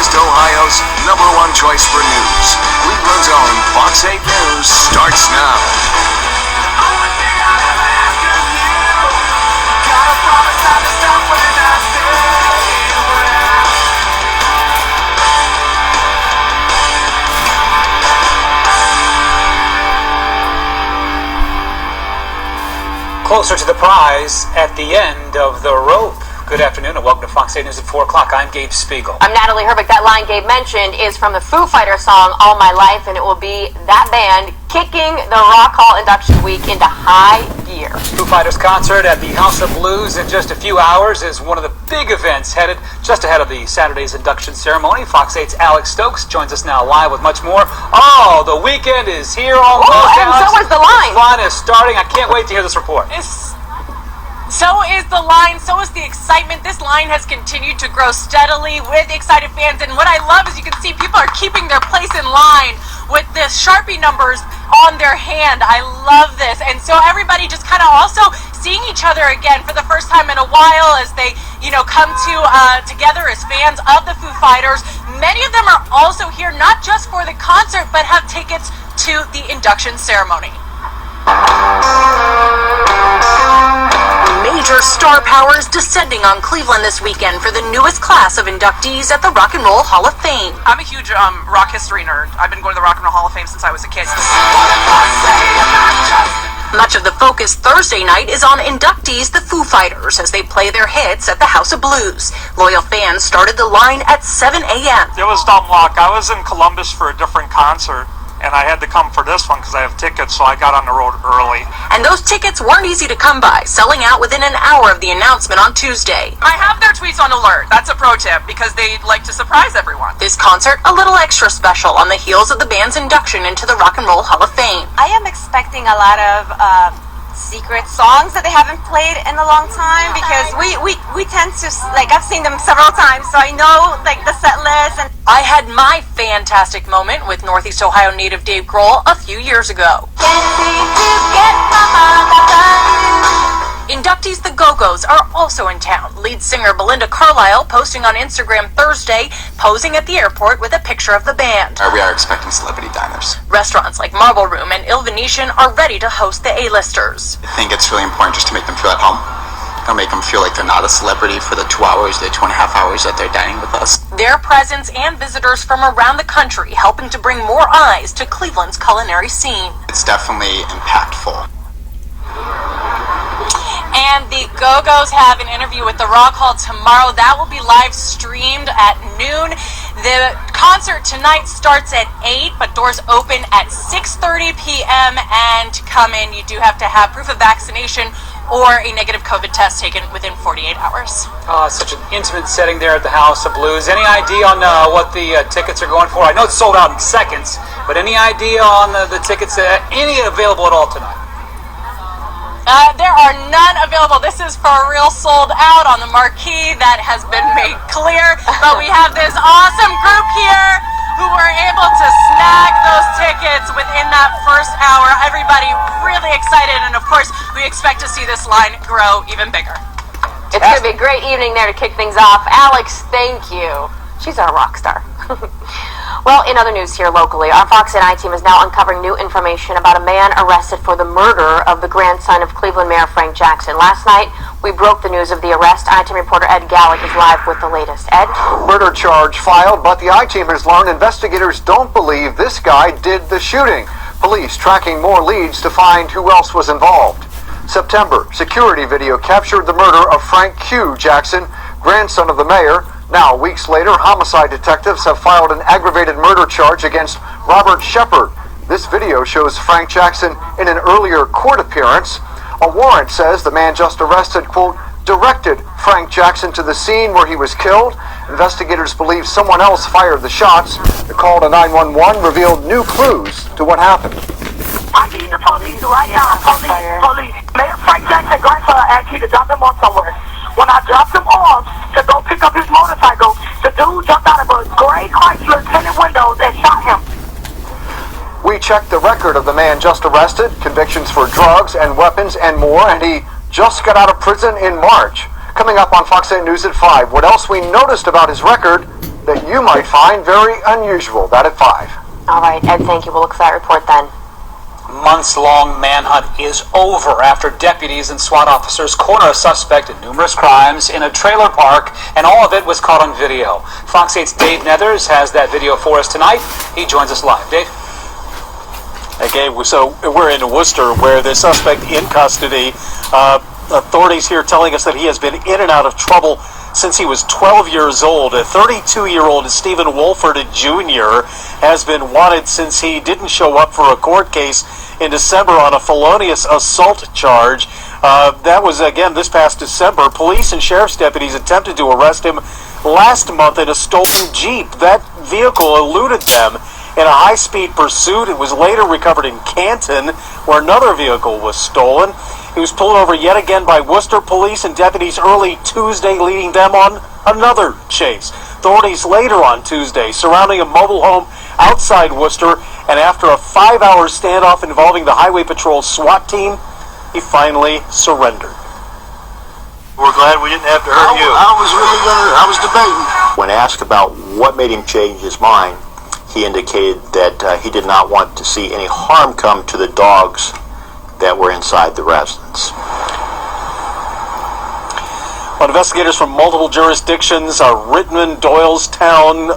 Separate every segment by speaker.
Speaker 1: Northeast Ohio's #1 choice for news. Cleveland's own Fox 8 News starts now.
Speaker 2: Closer to the prize at the end of the rope. Good afternoon and welcome to Fox 8 News at 4 o'clock. I'm Gabe Spiegel.
Speaker 3: I'm Natalie Herbeck. That line Gabe mentioned is from the Foo Fighters song All My Life, and it will be that band kicking the Rock Hall induction week into high gear.
Speaker 2: Foo Fighters concert at the House of Blues in just a few hours is one of the big events headed just ahead of the Saturday's induction ceremony. Fox 8's Alex Stokes joins us now live with much more. Oh, the weekend is here almost,
Speaker 3: and
Speaker 2: Alex.
Speaker 3: so is the line.
Speaker 2: The fun is starting. I can't wait to hear this report.
Speaker 4: So is the line, so is the excitement. This line has continued to grow steadily with excited fans, and what I love is you can see people are keeping their place in line with the Sharpie numbers on their hand. I love this, and so everybody just kind of also seeing each other again for the first time in a while as they, come together as fans of the Foo Fighters. Many of them are also here not just for the concert, but have tickets to the induction ceremony.
Speaker 5: Major star power is descending on Cleveland this weekend for the newest class of inductees at the Rock and Roll Hall of Fame.
Speaker 4: I'm a huge rock history nerd. I've been going to the Rock and Roll Hall of Fame since I was a kid.
Speaker 5: Much of the focus Thursday night is on inductees, the Foo Fighters, as they play their hits at the House of Blues. Loyal fans started the line at 7 a.m.
Speaker 6: It was dumb luck. I was in Columbus for a different concert, and I had to come for this one because I have tickets, so I got on the road early.
Speaker 5: And those tickets weren't easy to come by, selling out within an hour of the announcement on Tuesday.
Speaker 4: I have their tweets on alert. That's a pro tip because they like to surprise everyone.
Speaker 5: This concert, a little extra special on the heels of the band's induction into the Rock and Roll Hall of Fame.
Speaker 7: I am expecting a lot of secret songs that they haven't played in a long time because we tend to, I've seen them several times, so I know, the set list. And
Speaker 5: I had my fantastic moment with Northeast Ohio native Dave Grohl a few years ago. Inductees the Go-Go's are also in town. Lead singer Belinda Carlisle posting on Instagram Thursday, posing at the airport with a picture of the band.
Speaker 8: We are expecting celebrity diners.
Speaker 5: Restaurants like Marble Room and Il Venetian are ready to host the A-listers.
Speaker 8: I think it's really important just to make them feel at home. Don't make them feel like they're not a celebrity for the 2 hours, the 2.5 hours that they're dining with us.
Speaker 5: Their presence and visitors from around the country helping to bring more eyes to Cleveland's culinary scene.
Speaker 8: It's definitely impactful.
Speaker 4: And the Go-Go's have an interview with the Rock Hall tomorrow. That will be live streamed at noon. The concert tonight starts at 8, but doors open at 6:30 p.m. And to come in, you do have to have proof of vaccination or a negative COVID test taken within 48 hours.
Speaker 2: Such an intimate setting there at the House of Blues. Any idea on what the tickets are going for? I know it's sold out in seconds, but any idea on the tickets? Any available at all tonight?
Speaker 4: There are none available. This is for real sold out on the marquee. That has been made clear. But we have this awesome group here who were able to snag those tickets within that first hour. Everybody really excited. And of course, we expect to see this line grow even bigger.
Speaker 3: It's going to be a great evening there to kick things off. Alex, thank you. She's our rock star. Well, in other news here locally, our Fox 8 team is now uncovering new information about a man arrested for the murder of the grandson of Cleveland Mayor Frank Jackson. Last night, we broke the news of the arrest. I-Team reporter Ed Gallick is live with the latest. Ed?
Speaker 9: Murder charge filed, but the I-Team has learned investigators don't believe this guy did the shooting. Police tracking more leads to find who else was involved. September, security video captured the murder of Frank Q. Jackson, grandson of the mayor. Now, weeks later, homicide detectives have filed an aggravated murder charge against Robert Shepard. This video shows Frank Jackson in an earlier court appearance. A warrant says the man just arrested, quote, directed Frank Jackson to the scene where he was killed. Investigators believe someone else fired the shots. The call to 911 revealed new clues to what happened.
Speaker 10: I need the police right now. Police. Mayor Frank Jackson grandson asked you to drop him off somewhere. When I dropped him off to go pick up his motorcycle, the dude jumped out of a gray Chrysler tinted windows and shot him.
Speaker 9: We checked the record of the man just arrested, convictions for drugs and weapons and more, and he just got out of prison in March. Coming up on Fox 8 News at 5, what else we noticed about his record that you might find very unusual. That at 5.
Speaker 3: All right, Ed, thank you. We'll look for that report then.
Speaker 2: Months-long manhunt is over after deputies and SWAT officers corner a suspect in numerous crimes in a trailer park, and all of it was caught on video. Fox 8's Dave Nethers has that video for us tonight. He joins us live. Dave?
Speaker 11: Okay, so we're in Worcester where the suspect in custody, authorities here telling us that he has been in and out of trouble since he was 12 years old. A 32-year-old Stephen Wolford Jr. has been wanted since he didn't show up for a court case in December on a felonious assault charge. That was, again, this past December. Police and sheriff's deputies attempted to arrest him last month in a stolen Jeep. That vehicle eluded them in a high-speed pursuit. It was later recovered in Canton, where another vehicle was stolen. He was pulled over yet again by Worcester police and deputies early Tuesday, leading them on another chase. Authorities later on Tuesday surrounding a mobile home outside Worcester, and after a 5-hour standoff involving the Highway Patrol SWAT team, he finally surrendered.
Speaker 12: We're glad we didn't have to hurt you.
Speaker 13: I was debating. When asked about what made him change his mind, he indicated that he did not want to see any harm come to the dogs that were inside the residence.
Speaker 11: Well, investigators from multiple jurisdictions are Richmond, Doylestown,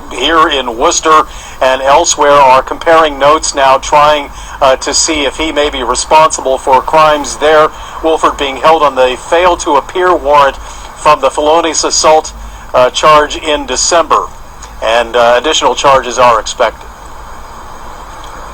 Speaker 11: here in Worcester and elsewhere are comparing notes now, trying to see if he may be responsible for crimes there. Wolford being held on the fail to appear warrant from the felonious assault charge in December, and additional charges are expected.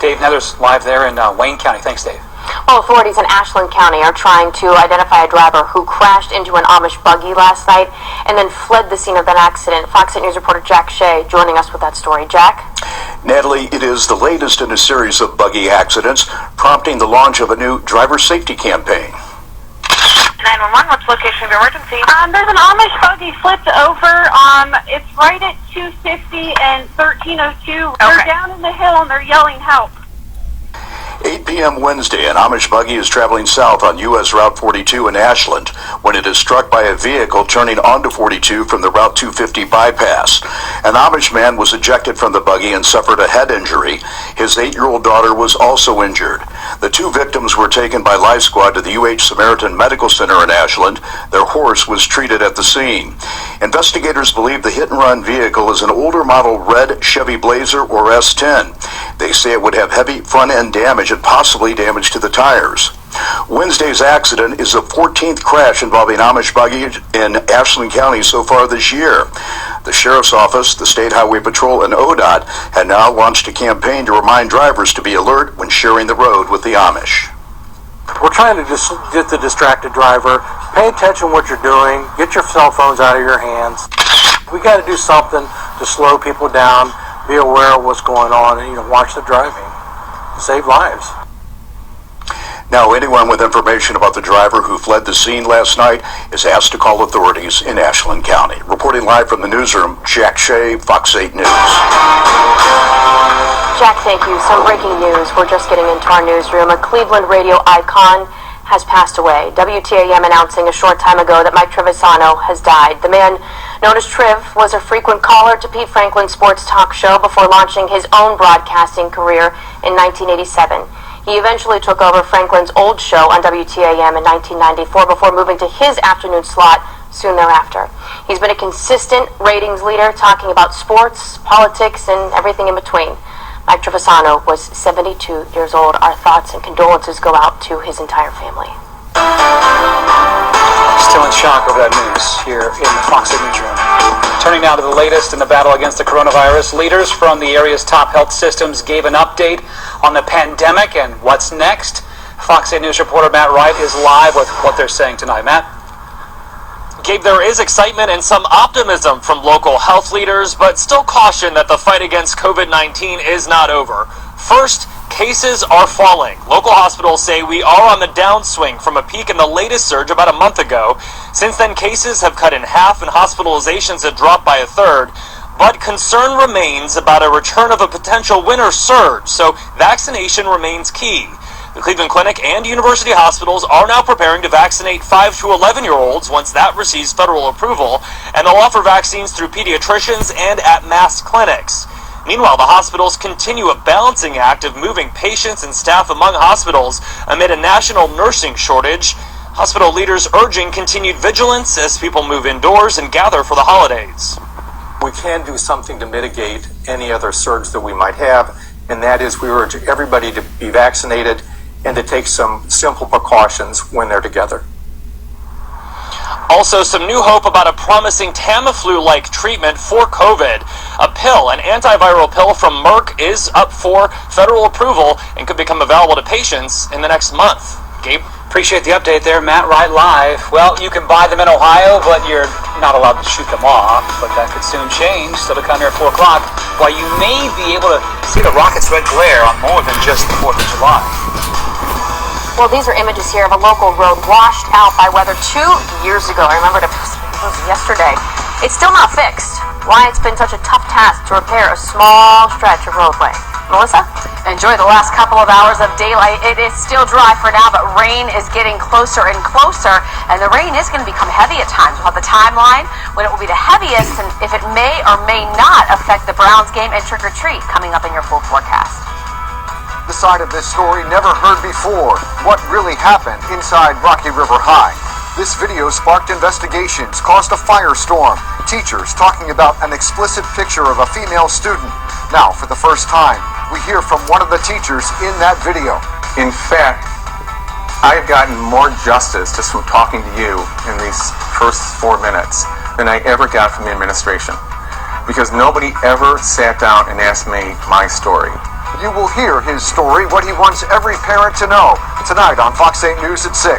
Speaker 2: Dave Nethers live there in Wayne County. Thanks, Dave.
Speaker 3: Well, authorities in Ashland County are trying to identify a driver who crashed into an Amish buggy last night and then fled the scene of that accident. Fox 8 News reporter Jack Shea joining us with that story. Jack?
Speaker 14: Natalie, it is the latest in a series of buggy accidents, prompting the launch of a new driver safety campaign.
Speaker 15: 911, what's the location of your emergency?
Speaker 16: There's an Amish buggy flipped over. It's right at 250 and 1302.
Speaker 15: Okay.
Speaker 16: They're down in the hill and they're yelling help.
Speaker 14: 8 p.m. Wednesday, an Amish buggy is traveling south on U.S. Route 42 in Ashland when it is struck by a vehicle turning onto 42 from the Route 250 bypass. An Amish man was ejected from the buggy and suffered a head injury. His 8-year-old daughter was also injured. The 2 victims were taken by Life Squad to the UH Samaritan Medical Center in Ashland. Their horse was treated at the scene. Investigators believe the hit-and-run vehicle is an older model red Chevy Blazer or S10. They say it would have heavy front-end damage and possibly damage to the tires. Wednesday's accident is the 14th crash involving Amish buggy in Ashland County so far this year. The Sheriff's Office, the State Highway Patrol, and ODOT had now launched a campaign to remind drivers to be alert when sharing the road with the Amish.
Speaker 12: We're trying to just get the distracted driver. Pay attention to what you're doing. Get your cell phones out of your hands. We got to do something to slow people down, be aware of what's going on, and watch the driving. Save lives.
Speaker 14: Now, anyone with information about the driver who fled the scene last night is asked to call authorities in Ashland County. Reporting live from the newsroom, Jack Shea, Fox 8 News.
Speaker 3: Jack, thank you. Some breaking news. We're just getting into our newsroom. A Cleveland radio icon has passed away. WTAM announcing a short time ago that Mike Trevisano has died. The man known as Triv was a frequent caller to Pete Franklin's sports talk show before launching his own broadcasting career in 1987. He eventually took over Franklin's old show on WTAM in 1994 before moving to his afternoon slot soon thereafter. He's been a consistent ratings leader, talking about sports, politics, and everything in between. Mike Trevisano was 72 years old. Our thoughts and condolences go out to his entire family.
Speaker 2: Still in shock over that news here in the Fox 8 newsroom. Turning now to the latest in the battle against the coronavirus, leaders from the area's top health systems gave an update on the pandemic and what's next. Fox 8 News reporter Matt Wright is live with what they're saying tonight. Matt?
Speaker 17: Gabe, there is excitement and some optimism from local health leaders, but still caution that the fight against COVID-19 is not over. First, cases are falling. Local hospitals say we are on the downswing from a peak in the latest surge about a month ago. Since then, cases have cut in half and hospitalizations have dropped by a third. But concern remains about a return of a potential winter surge, so vaccination remains key. The Cleveland Clinic and university hospitals are now preparing to vaccinate 5 to 11-year-olds once that receives federal approval, and they'll offer vaccines through pediatricians and at mass clinics. Meanwhile, the hospitals continue a balancing act of moving patients and staff among hospitals amid a national nursing shortage. Hospital leaders urging continued vigilance as people move indoors and gather for the holidays.
Speaker 18: We can do something to mitigate any other surge that we might have, and that is we urge everybody to be vaccinated and to take some simple precautions when they're together.
Speaker 17: Also, some new hope about a promising Tamiflu-like treatment for COVID. A pill, an antiviral pill from Merck, is up for federal approval and could become available to patients in the next month. Gabe?
Speaker 2: Appreciate the update there, Matt. Right live. Well, you can buy them in Ohio, but you're not allowed to shoot them off. But that could soon change. So to come here at 4 o'clock, while you may be able to see the rocket's red glare on more than just the 4th of July.
Speaker 3: Well, these are images here of a local road washed out by weather 2 years ago. I remember it was yesterday. It's still not fixed. Why it's been such a tough task to repair a small stretch of roadway. Melissa? Enjoy the last couple of hours of daylight. It is still dry for now, but rain is getting closer and closer, and the rain is going to become heavy at times. We'll have the timeline when it will be the heaviest, and if it may or may not affect the Browns game and trick-or-treat coming up in your full forecast.
Speaker 9: The side of this story never heard before. What really happened inside Rocky River High? This video sparked investigations, caused a firestorm. Teachers talking about an explicit picture of a female student. Now, for the first time, we hear from one of the teachers in that video.
Speaker 18: In fact, I have gotten more justice just from talking to you in these first 4 minutes than I ever got from the administration. Because nobody ever sat down and asked me my story.
Speaker 9: You will hear his story, what he wants every parent to know, tonight on Fox 8 News at 6.